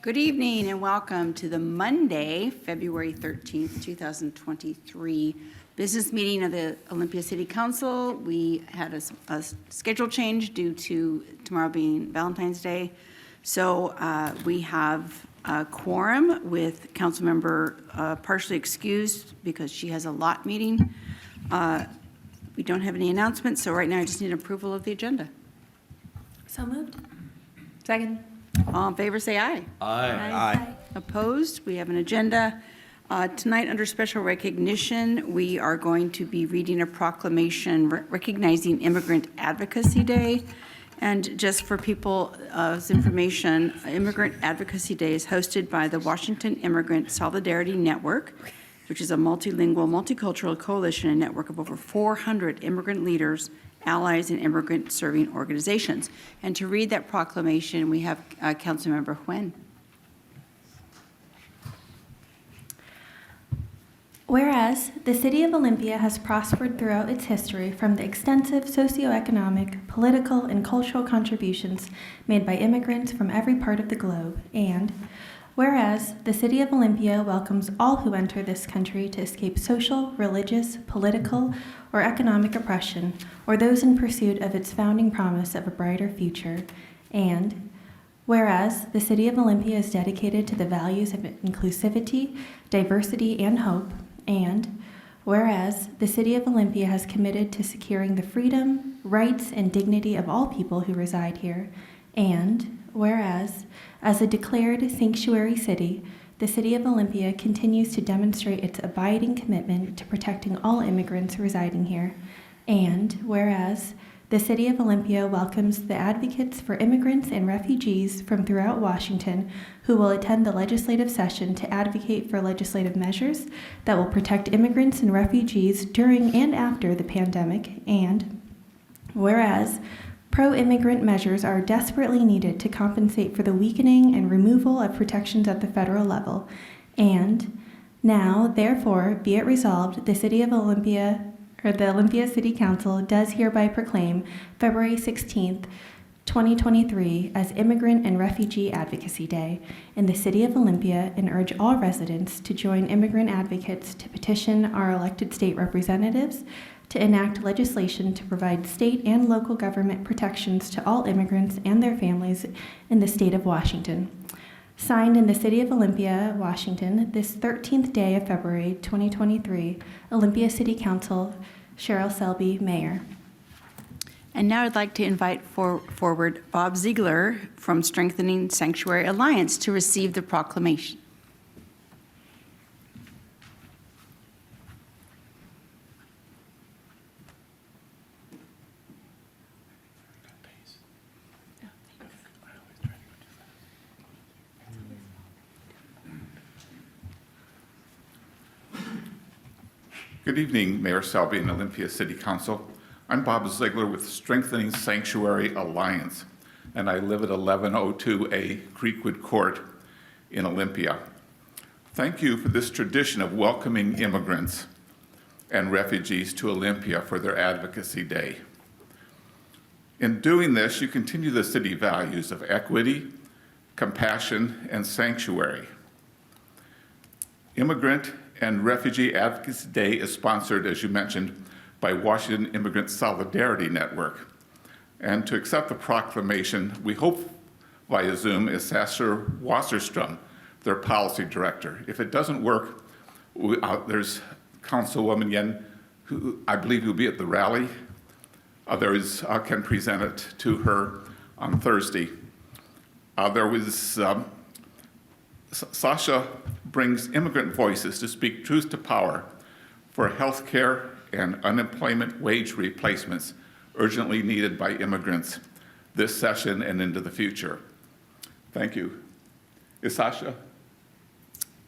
Good evening and welcome to the Monday, February 13th, 2023 business meeting of the Olympia City Council. We had a schedule change due to tomorrow being Valentine's Day. So we have a quorum with council member partially excused because she has a lot meeting. We don't have any announcements, so right now I just need approval of the agenda. So moved. Second. All in favor, say aye. Aye. Opposed? We have an agenda. Tonight, under special recognition, we are going to be reading a proclamation recognizing Immigrant Advocacy Day. And just for people's information, Immigrant Advocacy Day is hosted by the Washington Immigrant Solidarity Network, which is a multilingual, multicultural coalition and network of over 400 immigrant leaders, allies, and immigrant serving organizations. And to read that proclamation, we have Councilmember Huen. Whereas the city of Olympia has prospered throughout its history from the extensive socioeconomic, political, and cultural contributions made by immigrants from every part of the globe, and whereas the city of Olympia welcomes all who enter this country to escape social, religious, political, or economic oppression, or those in pursuit of its founding promise of a brighter future, and whereas the city of Olympia is dedicated to the values of inclusivity, diversity, and hope, and whereas the city of Olympia has committed to securing the freedom, rights, and dignity of all people who reside here, and whereas, as a declared sanctuary city, the city of Olympia continues to demonstrate its abiding commitment to protecting all immigrants residing here, and whereas the city of Olympia welcomes the advocates for immigrants and refugees from throughout Washington who will attend the legislative session to advocate for legislative measures that will protect immigrants and refugees during and after the pandemic, and whereas pro-immigrant measures are desperately needed to compensate for the weakening and removal of protections at the federal level, and now, therefore, be it resolved, the city of Olympia, or the Olympia City Council does hereby proclaim February 16th, 2023 as Immigrant and Refugee Advocacy Day in the city of Olympia, and urge all residents to join immigrant advocates to petition our elected state representatives to enact legislation to provide state and local government protections to all immigrants and their families in the state of Washington. Signed in the city of Olympia, Washington, this 13th day of February 2023, Olympia City Council, Cheryl Selby, Mayor. And now I'd like to invite forward Bob Ziegler from Strengthening Sanctuary Alliance to receive the proclamation. Good evening, Mayor Selby and Olympia City Council. I'm Bob Ziegler with Strengthening Sanctuary Alliance, and I live at 1102A Creekwood Court in Olympia. Thank you for this tradition of welcoming immigrants and refugees to Olympia for their Advocacy Day. In doing this, you continue the city values of equity, compassion, and sanctuary. Immigrant and Refugee Advocacy Day is sponsored, as you mentioned, by Washington Immigrant Solidarity Network. And to accept the proclamation, we hope via Zoom is Sasser Wasserstrom, their policy director. If it doesn't work, there's Councilwoman Yen, who I believe will be at the rally. Others can present it to her on Thursday. Sasha brings immigrant voices to speak truth to power for health care and unemployment wage replacements urgently needed by immigrants this session and into the future. Thank you. Is Sasha?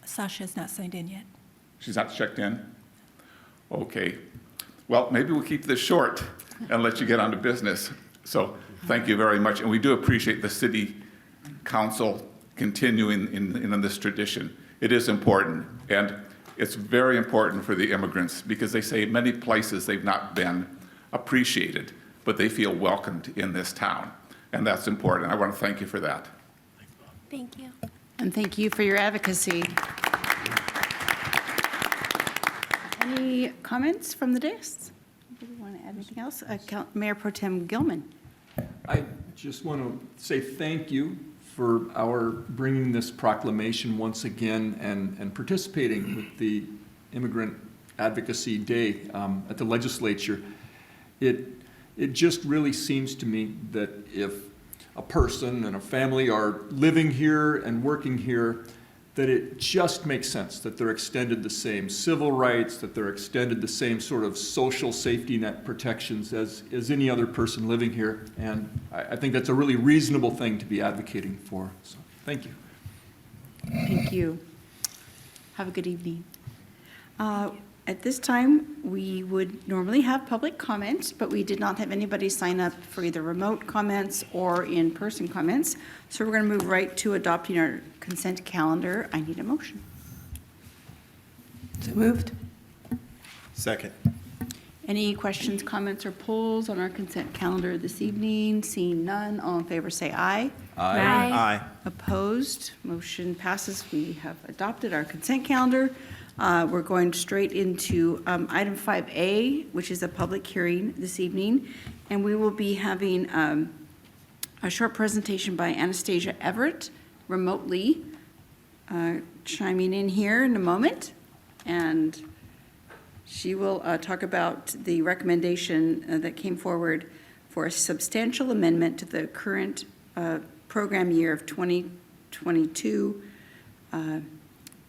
Sasha is not signed in yet. She's not checked in? Okay. Well, maybe we'll keep this short and let you get on to business. So thank you very much. And we do appreciate the City Council continuing in this tradition. It is important, and it's very important for the immigrants because they say many places they've not been appreciated, but they feel welcomed in this town, and that's important. I want to thank you for that. Thank you. And thank you for your advocacy. Any comments from the dais? Anybody want to add anything else? Mayor Pro Tem Gilman. I just want to say thank you for our bringing this proclamation once again and participating with the Immigrant Advocacy Day at the legislature. It just really seems to me that if a person and a family are living here and working here, that it just makes sense that they're extended the same civil rights, that they're extended the same sort of social safety net protections as any other person living here. And I think that's a really reasonable thing to be advocating for. So thank you. Thank you. Have a good evening. At this time, we would normally have public comments, but we did not have anybody sign up for either remote comments or in-person comments. So we're going to move right to adopting our consent calendar. I need a motion. So moved. Second. Any questions, comments, or polls on our consent calendar this evening? Seeing none, all in favor say aye. Aye. Opposed? Motion passes. We have adopted our consent calendar. We're going straight into item 5A, which is a public hearing this evening. And we will be having a short presentation by Anastasia Everett remotely, chiming in here in a moment. And she will talk about the recommendation that came forward for a substantial amendment to the current program year of 2022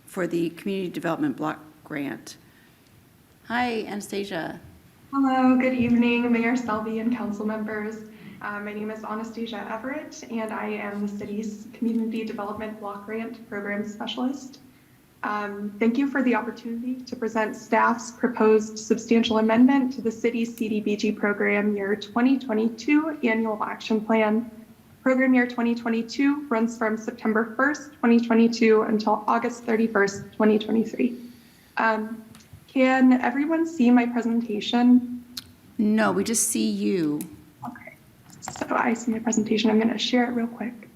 for the Community Development Block Grant. Hi, Anastasia. Hello, good evening, Mayor Selby and council members. My name is Anastasia Everett, and I am the city's Community Development Block Grant Program Specialist. Thank you for the opportunity to present staff's proposed substantial amendment to the city's CDBG Program Year 2022 Annual Action Plan. Program year 2022 runs from September 1st, 2022 until August 31st, 2023. Can everyone see my presentation? No, we just see you. Okay, so I see my presentation. I'm going to share it real quick.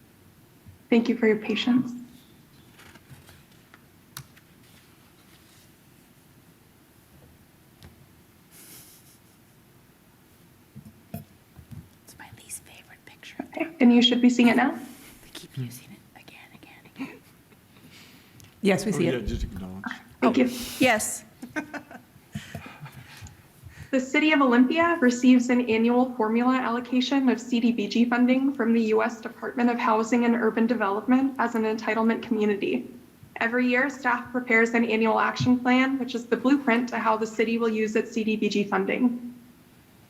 Thank you for your patience. It's my least favorite picture. Okay, and you should be seeing it now. We keep using it again. Yes, we see Yeah, it. just acknowledge. Thank you. Yes. The City of Olympia receives an annual formula allocation of CDBG funding from the U.S. Department of Housing and Urban Development as an entitlement community. Every year, staff prepares an annual action plan, which is the blueprint to how the city will use its CDBG funding.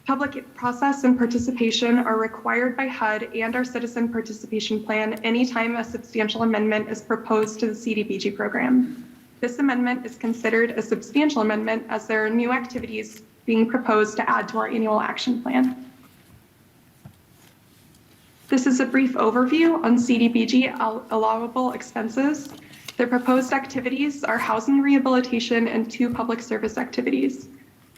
Public process and participation are required by HUD and our citizen participation plan anytime a substantial amendment is proposed to the CDBG program. This amendment is considered a substantial amendment as there are new activities being proposed to add to our annual action plan. This is a brief overview on CDBG allowable expenses. The proposed activities are housing rehabilitation and 2 public service activities.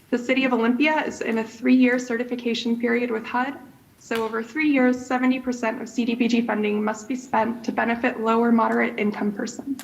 The City of Olympia is in a 3-year certification period with HUD, so over 3 years, 70% of CDBG funding must be spent to benefit low or moderate income persons.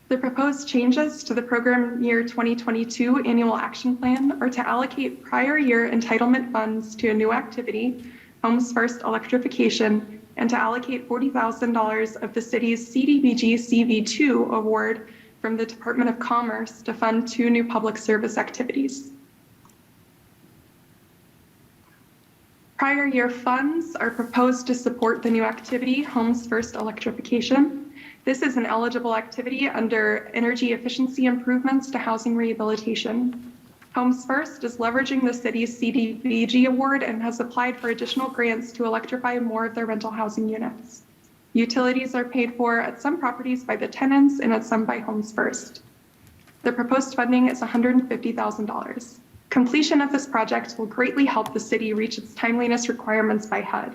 The proposed changes to the program year 2022 annual action plan are to allocate prior year entitlement funds to a new activity, Homes First Electrification, and to allocate $40,000 of the city's CDBG CV2 award from the Department of Commerce to fund 2 new public service activities. Prior year funds are proposed to support the new activity, Homes First Electrification. This is an eligible activity under energy efficiency improvements to housing rehabilitation. Homes First is leveraging the city's CDBG award and has applied for additional grants to electrify more of their rental housing units. Utilities are paid for at some properties by the tenants and at some by Homes First. The proposed funding is $150,000. Completion of this project will greatly help the city reach its timeliness requirements by HUD.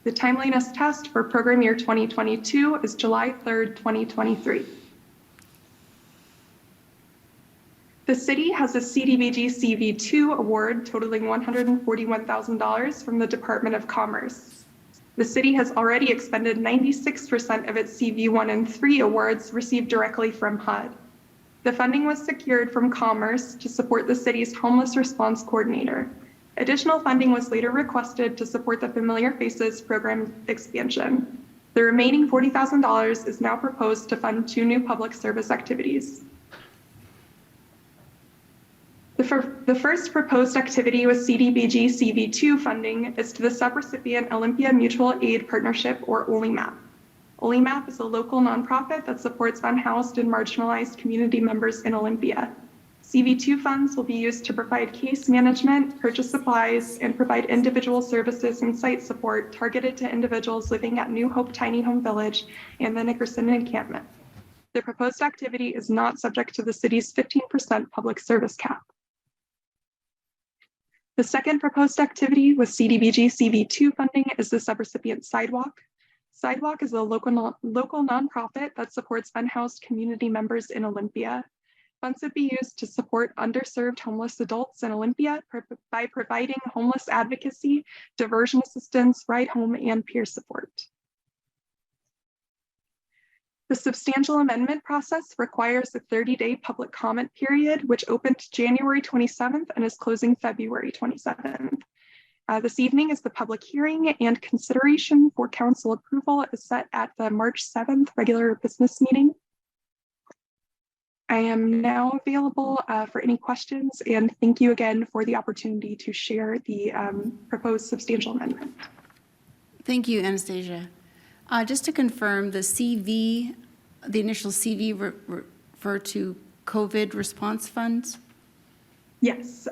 The timeliness test for program year 2022 is July 3rd, 2023. The city has a CDBG CV2 award totaling $141,000 from the Department of Commerce. The city has already expended 96% of its CV1 and 3 awards received directly from HUD. The funding was secured from Commerce to support the city's homeless response coordinator. Additional funding was later requested to support the Familiar Faces program expansion. The remaining $40,000 is now proposed to fund 2 new public service activities. The first proposed activity with CDBG CV2 funding is to the subrecipient Olympia Mutual Aid Partnership, or OLYMAP. OLYMAP is a local nonprofit that supports unhoused and marginalized community members in Olympia. CV2 funds will be used to provide case management, purchase supplies, and provide individual services and site support targeted to individuals living at New Hope Tiny Home Village and the Nickerson encampment. The proposed activity is not subject to the city's 15% public service cap. The second proposed activity with CDBG CV2 funding is the subrecipient Sidewalk. Sidewalk is a local nonprofit that supports unhoused community members in Olympia. Funds would be used to support underserved homeless adults in Olympia by providing homeless advocacy, diversion assistance, ride home, and peer support. The substantial amendment process requires a 30-day public comment period, which opened January 27th and is closing February 27th. This evening is the public hearing, and consideration for council approval is set at the March 7th regular business meeting. I am now available for any questions, and thank you again for the opportunity to share the proposed substantial amendment. Thank you, Anastasia. Just to confirm, the initial CV refer to COVID response funds? Yes,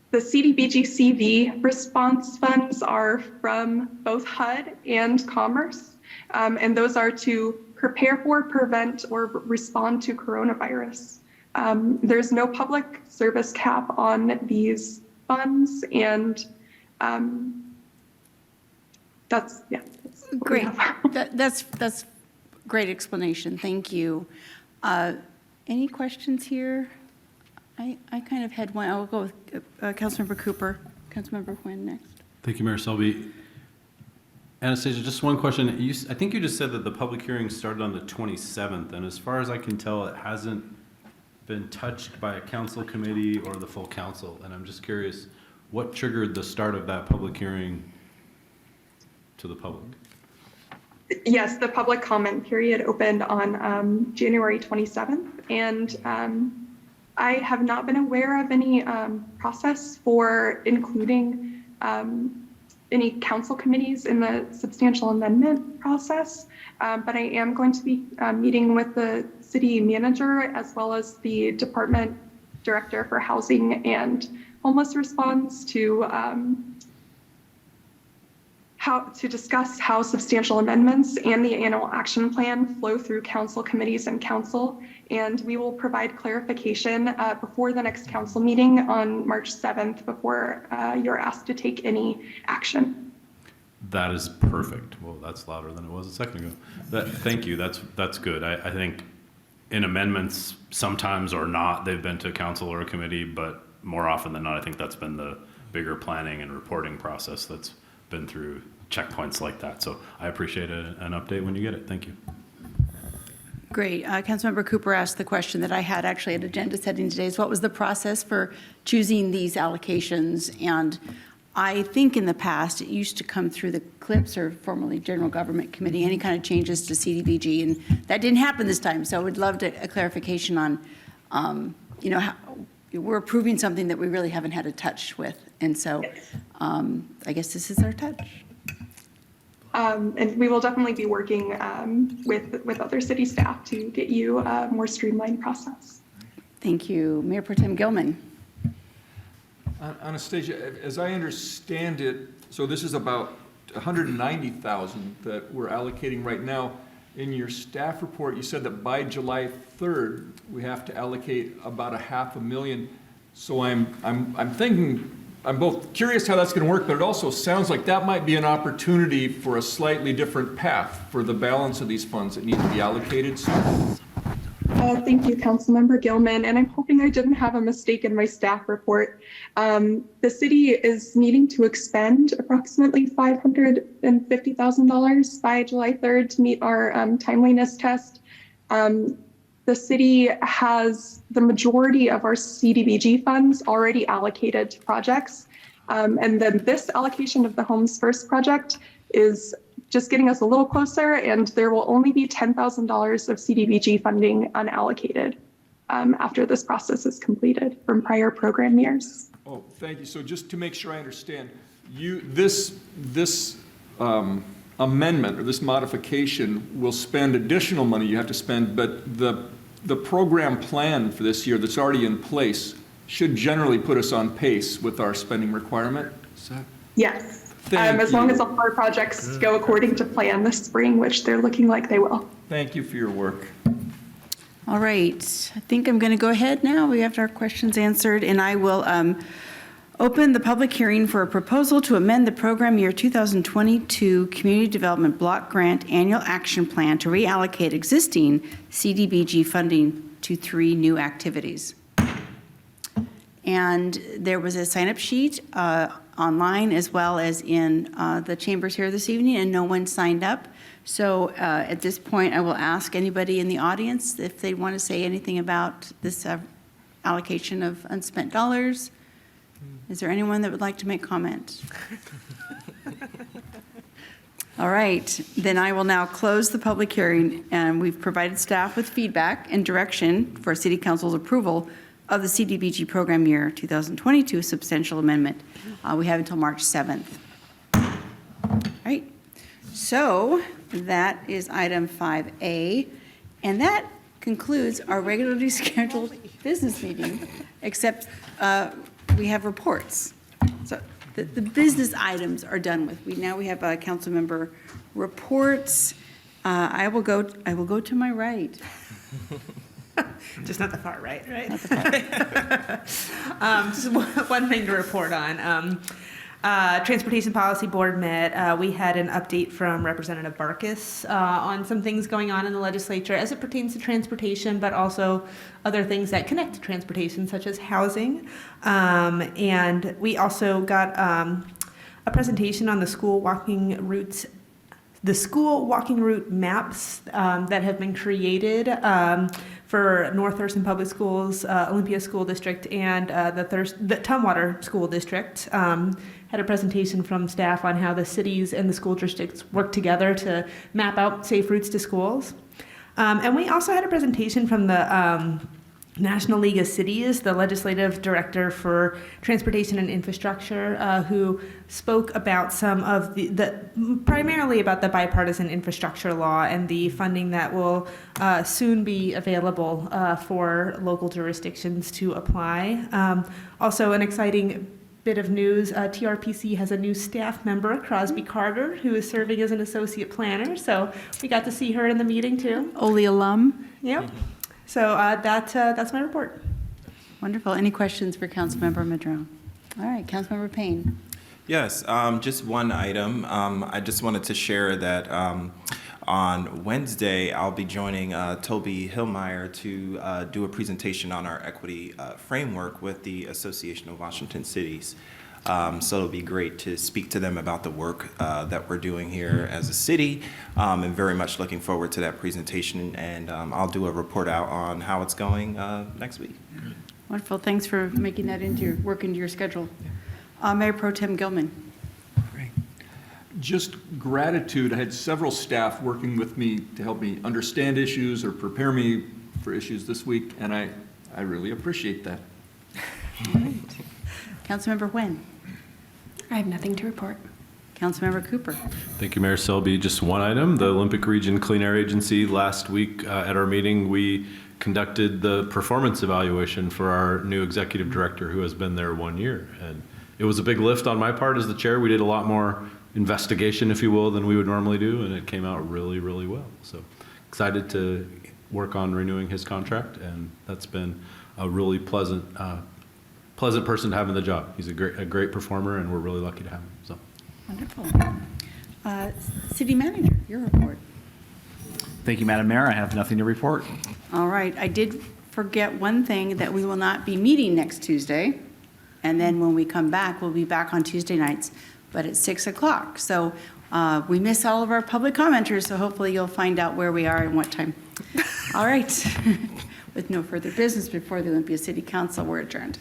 the CDBG CV response funds are from both HUD and Commerce, and those are to prepare for, prevent, or respond to coronavirus. There's no public service cap on these funds, and that's great. That's great explanation. Thank you. Any questions here? I kind of had one. I'll go with Councilmember Cooper. Councilmember Quinn next. Thank you, Mayor Selby. Anastasia, just one question. I think you just said that the public hearing started on the 27th, and as far as I can tell, it hasn't been touched by a council committee or the full council. And I'm just curious, what triggered the start of that public hearing to the public? Yes, the public comment period opened on January 27th, and I have not been aware of any process for including any council committees in the substantial amendment process, but I am going to be meeting with the city manager as well as the department director for housing and homeless response to discuss how substantial amendments and the annual action plan flow through council committees and council. And we will provide clarification before the next council meeting on March 7th before you're asked to take any action. That is perfect. Well, that's louder than it was a second ago. Thank you. That's good. I think in amendments, sometimes or not, they've been to council or a committee, but more often than not, I think that's been the bigger planning and reporting process that's been through checkpoints like that. So I appreciate an update when you get it. Thank you. Great. Councilmember Cooper asked the question that I had actually at agenda setting today is what was the process for choosing these allocations? And I think in the past, it used to come through the CLIPS, or formerly General Government Committee, any kind of changes to CDBG, and that didn't happen this time. So I would love a clarification on, how we're approving something that we really haven't had a touch with. And so I guess this is our touch. And we will definitely be working with other city staff to get you a more streamlined process. Thank you. Mayor Pro Tem Gilman. Anastasia, as I understand it, so this is about 190,000 that we're allocating right now. In your staff report, you said that by July 3rd, we have to allocate about $500,000. So I'm thinking, I'm both curious how that's going to work, but it also sounds like that might be an opportunity for a slightly different path for the balance of these funds that need to be allocated. So Thank you, Councilmember Gilman, and I'm hoping I didn't have a mistake in my staff report. The city is needing to expend approximately $550,000 by July 3rd to meet our timeliness test. The city has the majority of our CDBG funds already allocated to projects. And then this allocation of the Homes First project is just getting us a little closer, and there will only be $10,000 of CDBG funding unallocated after this process is completed from prior program years. Oh, thank you. So just to make sure I understand, this amendment or this modification will spend additional money you have to spend, but the program plan for this year that's already in place should generally put us on pace with our spending requirement? Is that? Yes. Thank as long you. as all our projects go according to plan this spring, which they're looking like they will. Thank you for your work. All right, I think I'm going to go ahead now. We have our questions answered, and I will open the public hearing for a proposal to amend the program year 2022 Community Development Block Grant Annual Action Plan to reallocate existing CDBG funding to 3 new activities. And there was a sign-up sheet online as well as in the chambers here this evening, and no one signed up. So at this point, I will ask anybody in the audience if they want to say anything about this allocation of unspent dollars. Is there anyone that would like to make comment? All right, then I will now close the public hearing, and we've provided staff with feedback and direction for City Council's approval of the CDBG program year 2022 substantial amendment. We have until March 7th. All right, so that is item 5A, and that concludes our regularly scheduled business meeting, except we have reports. So the business items are done with. Now we have council member reports. I will go to my right. Just not the far right? Not the far. Just one thing to report on. Transportation Policy Board met. We had an update from Representative Barkas on some things going on in the legislature as it pertains to transportation, but also other things that connect to transportation, such as housing. And we also got a presentation on the school walking routes, the school walking route maps that have been created for North Thurston Public Schools, Olympia School District, and the Tumwater School District. Had a presentation from staff on how the cities and the school districts work together to map out safe routes to schools. And we also had a presentation from the National League of Cities, the legislative director for transportation and infrastructure, who spoke about some of primarily about the bipartisan infrastructure law and the funding that will soon be available for local jurisdictions to apply. Also, an exciting bit of news, TRPC has a new staff member, Crosby Carter, who is serving as an associate planner. So we got to see her in the meeting too. Ole alum. Yep. So that's my report. Wonderful. Any questions for Councilmember Madrone? All right, Councilmember Payne. Yes, just one item. I just wanted to share that on Wednesday, I'll be joining Toby Hillmeyer to do a presentation on our equity framework with the Association of Washington Cities. So it'll be great to speak to them about the work that we're doing here as a city, and very much looking forward to that presentation. And I'll do a report out on how it's going next week. Wonderful. Thanks for making that into your schedule. Mayor Pro Tem Gilman. Just gratitude. I had several staff working with me to help me understand issues or prepare me for issues this week, and I really appreciate that. All right. Councilmember Nguyen. I have nothing to report. Councilmember Cooper. Thank you, Mayor Selby. Just one item. The Olympic Region Clean Air Agency, last week at our meeting, we conducted the performance evaluation for our new executive director who has been there 1 year. And it was a big lift on my part as the chair. We did a lot more investigation, if you will, than we would normally do, and it came out really, really well. So excited to work on renewing his contract, and that's been a really pleasant person to have in the job. He's a great performer, and we're really lucky to have him. So Wonderful. City Manager, your report. Thank you, Madam Mayor. I have nothing to report. All right, I did forget one thing, that we will not be meeting next Tuesday. And then when we come back, we'll be back on Tuesday nights, but at 6 o'clock. So we miss all of our public commenters, so hopefully you'll find out where we are and what time. All right. With no further business before the Olympia City Council, we're adjourned.